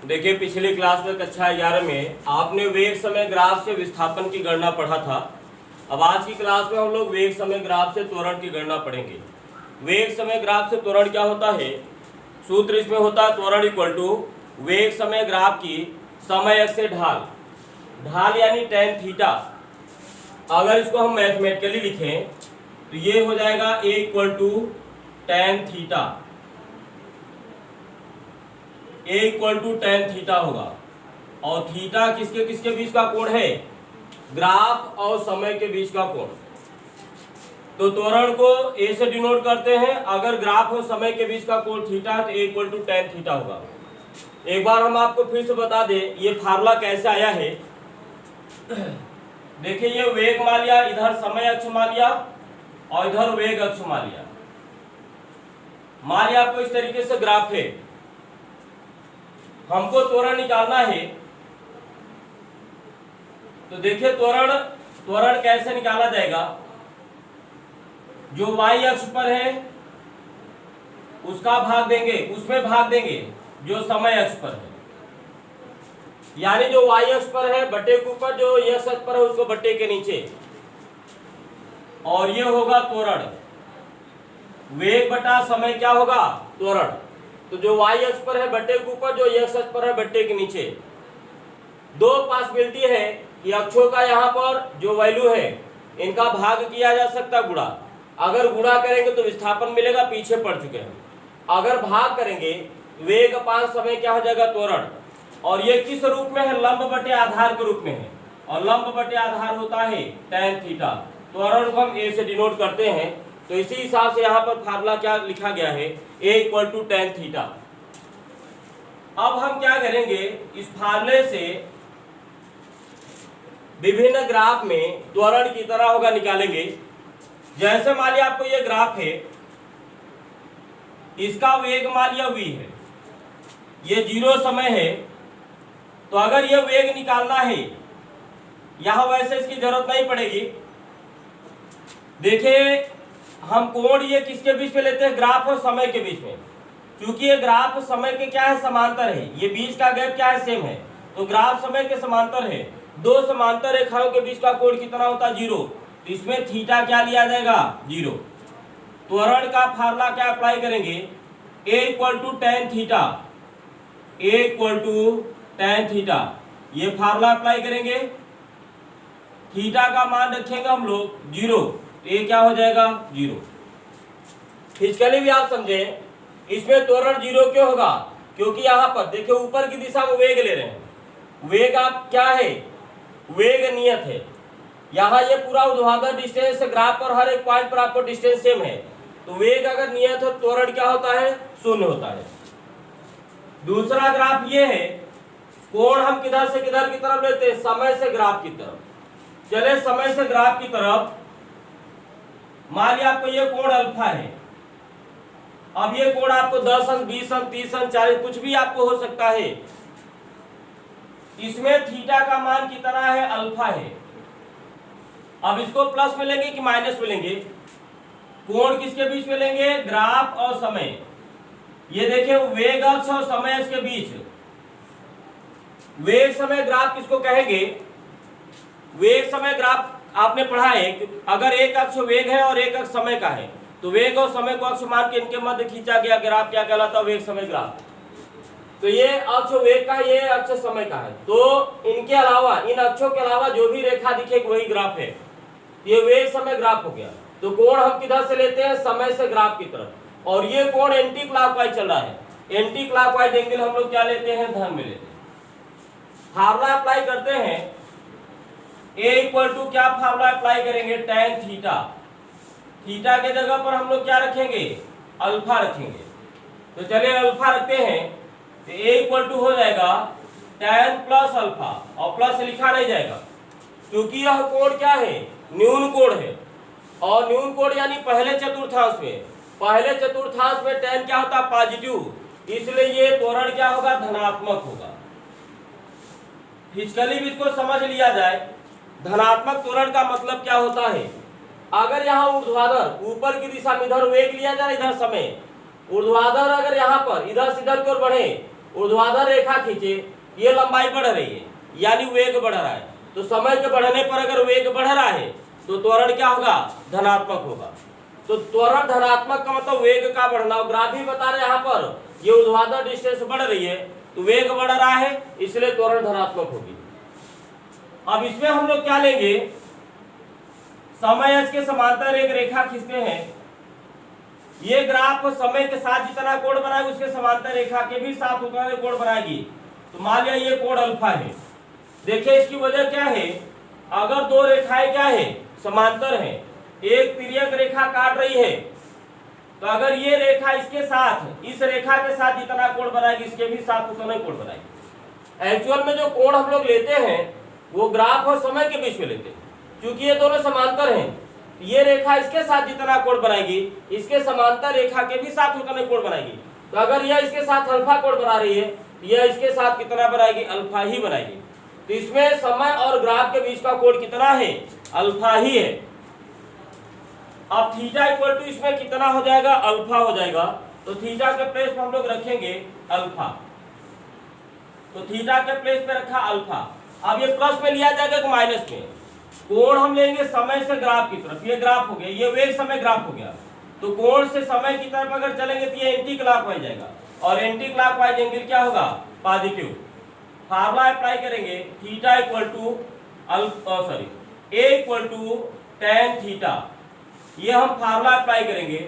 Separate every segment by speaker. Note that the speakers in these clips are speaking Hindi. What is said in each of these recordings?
Speaker 1: देखिए, पिछली क्लास में कक्षा 11 में आपने वेग समय ग्राफ से विस्थापन की गणना पढ़ा था। अब आज की क्लास में हम लोग वेग समय ग्राफ से त्वरण की गणना पढ़ेंगे। वेग समय ग्राफ से त्वरण क्या होता है? सूत्र इसमें होता है त्वरण इक्वल टू वेग समय ग्राफ की समय अक्ष से ढाल, ढाल यानी tan थीटा। अगर इसको हम मैथमेटिकली लिखें तो ये हो जाएगा a equal to tan theta, a equal to tan theta होगा। और थीटा किसके किसके बीच का कोण है? ग्राफ और समय के बीच का कोण। तो त्वरण को a से डिनोट करते हैं। अगर ग्राफ और समय के बीच का कोण थीटा है तो a equal to tan theta होगा। एक बार हम आपको फिर से बता दें ये फार्मूला कैसे आया है। देखिए, ये वेग मान लिया, इधर समय अक्ष मान लिया और इधर वेग अक्ष मान लिया। मान लिया आपको इस तरीके से ग्राफ है, हमको त्वरण निकालना है। तो देखिए त्वरण कैसे निकाला जाएगा? जो y अक्ष पर है उसका भाग देंगे, उसमें भाग देंगे जो समय अक्ष पर है, यानी जो y अक्ष पर है बट्टे के ऊपर, जो x अक्ष पर है उसको बट्टे के नीचे। और ये होगा त्वरण। वेग बटा समय क्या होगा? त्वरण। तो जो y अक्ष पर है बट्टे के ऊपर, जो x अक्ष पर है बट्टे के नीचे। दो पॉसिबिलिटी है कि अक्षों का यहाँ पर जो वैल्यू है इनका भाग किया जा सकता है गुणा। अगर गुणा करेंगे तो विस्थापन मिलेगा, पीछे पड़ चुके हैं। अगर भाग करेंगे वेग अपान समय क्या हो जाएगा? त्वरण। और ये किस रूप में है? लंब बटे आधार के रूप में है। और लंब बटे आधार होता है tan थीटा। त्वरण को हम a से डिनोट करते हैं। तो इसी हिसाब से यहाँ पर फार्मूला क्या लिखा गया है? a equal to tan theta. अब हम क्या करेंगे, इस फार्मूले से विभिन्न ग्राफ में त्वरण की तरह होगा निकालेंगे। जैसे मान लिया आपको ये ग्राफ है, इसका वेग मान लिया v है, ये 0 समय है। तो अगर ये वेग निकालना है, यहां वैसे इसकी जरूरत नहीं पड़ेगी। देखिए, हम कोण ये किसके बीच में लेते हैं? ग्राफ और समय के बीच में। क्योंकि ये ग्राफ समय के क्या है? समांतर है। ये बीच का गैप क्या है? सेम है। तो ग्राफ समय के समांतर है। दो समांतर रेखाओं के बीच का कोण कितना होता है? 0। तो इसमें थीटा क्या लिया जाएगा? 0। त्वरण का फार्मूला क्या अप्लाई करेंगे? a equal to tan theta, a equal to tan theta. ये फार्मूला अप्लाई करेंगे। थीटा का मान रखेंगे हम लोग 0। तो ये क्या हो जाएगा? 0। फिजिकली भी आप समझें, इसमें त्वरण 0 क्यों होगा? क्योंकि यहाँ पर देखिए ऊपर की दिशा में वेग ले रहे हैं। वेग आप क्या है? वेग नियत है। यहाँ ये पूरा ऊर्ध्वाधर डिस्टेंस ग्राफ पर हर एक पॉइंट पर आपको डिस्टेंस सेम है। तो वेग अगर नियत हो, त्वरण क्या होता है? 0 होता है। दूसरा ग्राफ ये है, कोण हम किधर से किधर की तरफ लेते हैं? समय से ग्राफ की तरफ। चले समय से ग्राफ की तरफ। मान लिया आपको ये कोण अल्फा है। अब ये कोण आपको 10 अंक, 20 अंक, 30 अंक, 40 कुछ भी आपको हो सकता है। इसमें थीटा का मान कितना है? अल्फा है। अब इसको प्लस में लेंगे कि माइनस में लेंगे? कोण किसके बीच में लेंगे? ग्राफ और समय। ये देखिए वेग अक्ष और समय अक्ष के बीच। वेग समय ग्राफ किसको कहेंगे? वेग समय ग्राफ आपने पढ़ा है कि अगर एक अक्ष वेग है और एक अक्ष समय का है तो वेग और समय को अक्ष मान के इनके मध्य खींचा गया ग्राफ क्या कहलाता है? वेग समय ग्राफ। तो ये अक्ष वेग का है, ये अक्ष समय का है। तो इनके अलावा, इन अक्षों के अलावा जो भी रेखा दिखेगी वही ग्राफ है। ये वेग समय ग्राफ हो गया। तो कोण हम किधर से लेते हैं? समय से ग्राफ की तरफ। और ये कोण एंटी क्लॉकवाइज चल रहा है। एंटी क्लॉकवाइज एंगल हम लोग क्या लेते हैं? धन में लेते हैं। फार्मूला अप्लाई करते हैं। a इक्वल टू क्या फार्मूला अप्लाई करेंगे? tan theta. थीटा के जगह पर हम लोग क्या रखेंगे? अल्फा रखेंगे। तो चलिए अल्फा रखते हैं। तो a इक्वल टू हो जाएगा tan प्लस अल्फा, और प्लस लिखा नहीं जाएगा क्योंकि यह कोण क्या है? न्यून कोण है। और न्यून कोण यानी पहले चतुर्थांश में। पहले चतुर्थांश में tan क्या होता है? पॉजिटिव। इसलिए ये त्वरण क्या होगा? धनात्मक होगा। फिजिकली भी इसको समझ लिया जाए, धनात्मक त्वरण का मतलब क्या होता है? अगर यहाँ ऊर्ध्वाधर ऊपर की दिशा में इधर वेग लिया जाए, इधर समय, ऊर्ध्वाधर अगर यहाँ पर इधर से इधर की ओर बढ़े ऊर्ध्वाधर रेखा खींचे, ये लंबाई बढ़ रही है यानी वेग बढ़ रहा है। तो समय के बढ़ने पर अगर वेग बढ़ रहा है तो त्वरण क्या होगा, धनात्मक होगा। तो त्वरण धनात्मक का मतलब वेग का बढ़ना। ग्राफ ही बता रहे यहाँ पर ये ऊर्ध्वाधर डिस्टेंस बढ़ रही है तो वेग बढ़ रहा है, इसलिए त्वरण धनात्मक होगी। अब इसमें हम लोग क्या लेंगे, समय h के समांतर एक रेखा खींचते हैं। ये ग्राफ समय के साथ जितना कोण बनाएगा उसके समांतर रेखा के भी साथ उतना कोण बनाएगी। तो मान लिया ये कोण अल्फा है। देखिए इसकी वजह क्या है, अगर दो रेखाएं क्या है, समांतर हैं, एक तिर्यक रेखा काट रही है, तो अगर ये रेखा इसके साथ इस रेखा के साथ जितना कोण बनाएगी इसके भी साथ उतना कोण बनाएगी। एक्चुअल में जो कोण हम लोग लेते हैं वो ग्राफ और समय के बीच में लेते हैं, क्योंकि ये दोनों समांतर हैं। ये रेखा इसके साथ जितना कोण बनाएगी इसके समांतर रेखा के भी साथ उतना कोण बनाएगी। तो अगर यह इसके साथ अल्फा कोण बना रही है, यह इसके साथ कितना बनाएगी, अल्फा ही बनाएगी। तो इसमें समय और ग्राफ के बीच का कोण कितना है, अल्फा ही है। अब थीटा इक्वल टू इसमें कितना हो जाएगा, अल्फा हो जाएगा। तो थीटा के प्लेस पे हम लोग रखेंगे अल्फा। तो थीटा के प्लेस पे रखा अल्फा। अब ये प्लस में लिया जाएगा कि माइनस में। कोण हम लेंगे समय से ग्राफ की तरफ, ये ग्राफ हो गया, ये वेग समय ग्राफ हो गया। तो कोण से समय की तरफ अगर चलेंगे तो ये एंटी क्लॉकवाइज जाएगा, और एंटी क्लॉकवाइज एंगल क्या होगा, पॉजिटिव। फार्मूला अप्लाई करेंगे, theta equal to A equal to tan theta. ये हम फार्मूला अप्लाई करेंगे।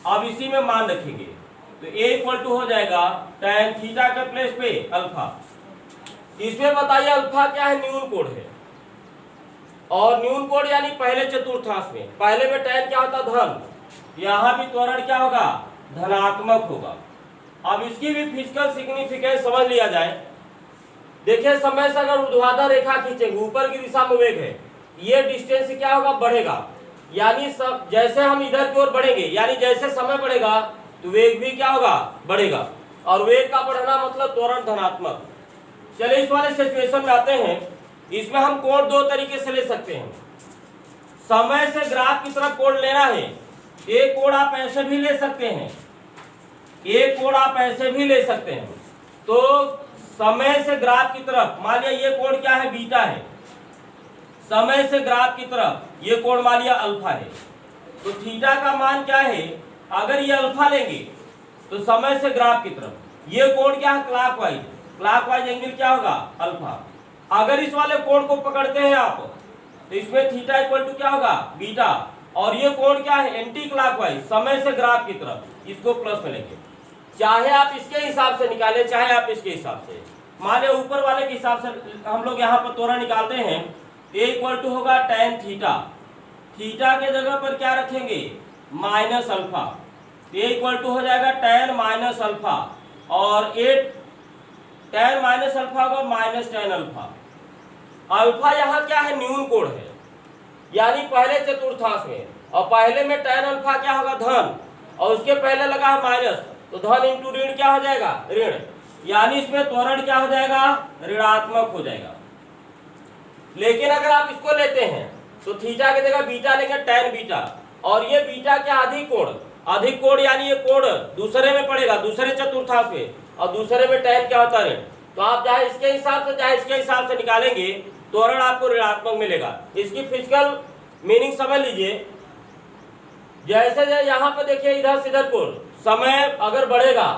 Speaker 1: अब इसी में मान रखेंगे तो a इक्वल टू हो जाएगा tan थीटा के प्लेस पे अल्फा। इसमें बताइए अल्फा क्या है, न्यून कोण है, और न्यून कोण यानी पहले चतुर्थांश में, पहले में tan क्या होता, धन, यहाँ भी त्वरण क्या होगा, धनात्मक होगा। अब इसकी भी फिजिकल सिग्निफिकेंस समझ लिया जाए। देखिए समय से अगर ऊर्ध्वाधर रेखा खींचेंगे, ऊपर की दिशा में वेग है, ये डिस्टेंस क्या होगा, बढ़ेगा। यानी सब जैसे हम इधर की ओर बढ़ेंगे, यानी जैसे समय बढ़ेगा तो वेग भी क्या होगा, बढ़ेगा। और वेग का बढ़ना मतलब त्वरण धनात्मक। चलिए इस वाले सिचुएशन में आते हैं। इसमें हम कोण दो तरीके से ले सकते हैं। समय से ग्राफ की तरफ कोण लेना है, एक कोण आप ऐसे भी ले सकते हैं, एक कोण आप ऐसे भी ले सकते हैं। तो समय से ग्राफ की तरफ मान लिया ये कोण क्या है, बीटा है। समय से ग्राफ की तरफ ये कोण मान लिया अल्फा है। तो थीटा का मान क्या है, अगर ये अल्फा लेंगे तो समय से ग्राफ की तरफ ये कोण क्या है, क्लॉकवाइज, क्लॉकवाइज एंगल क्या होगा, अल्फा। अगर इस वाले कोण को पकड़ते हैं आप तो इसमें थीटा इक्वल टू क्या होगा, बीटा, और ये कोण क्या है, एंटी क्लॉकवाइज, समय से ग्राफ की तरफ, इसको प्लस में लेंगे। चाहे आप इसके हिसाब से निकालें, चाहे आप इसके हिसाब से। मान लिया ऊपर वाले के हिसाब से हम लोग यहाँ पर त्वरण निकालते हैं। ए इक्वल टू होगा tan थीटा, थीटा के जगह पर क्या रखेंगे, minus alpha. A equal to हो जाएगा tan माइनस अल्फा, और ए tan माइनस अल्फा होगा माइनस tan अल्फा। अल्फा यहाँ क्या है, न्यून कोण है, यानी पहले चतुर्थांश में, और पहले में tan अल्फा क्या होगा, धन, और उसके पहले लगा है माइनस, तो धन इंटू ऋण क्या हो जाएगा, ऋण, यानी इसमें त्वरण क्या हो जाएगा, ऋणात्मक हो जाएगा। लेकिन अगर आप इसको लेते हैं तो थीटा की जगह बीटा लेंगे, tan बीटा, और ये बीटा क्या, अधिक कोण यानी ये कोण दूसरे में पड़ेगा, दूसरे चतुर्थांश में, और दूसरे में tan क्या होता है, तो आप चाहे इसके हिसाब से चाहे इसके हिसाब से निकालेंगे, त्वरण आपको ऋणात्मक मिलेगा। इसकी फिजिकल मीनिंग समझ लीजिए। जैसे यहाँ पे देखिए इधर से इधर कोण, समय अगर बढ़ेगा,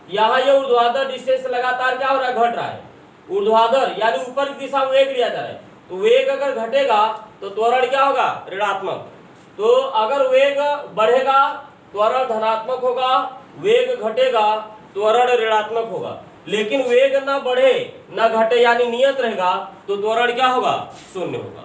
Speaker 1: यहाँ ये ऊर्ध्वाधर डिस्टेंस लगातार क्या हो रहा है, घट रहा है। ऊर्ध्वाधर यानी ऊपर की दिशा में वेग लिया जा रहा है, तो वेग अगर घटेगा तो त्वरण क्या होगा, ऋणात्मक। तो अगर वेग बढ़ेगा त्वरण धनात्मक होगा, वेग घटेगा त्वरण ऋणात्मक होगा। लेकिन वेग ना बढ़े ना घटे यानी नियत रहेगा तो त्वरण क्या होगा, शून्य होगा।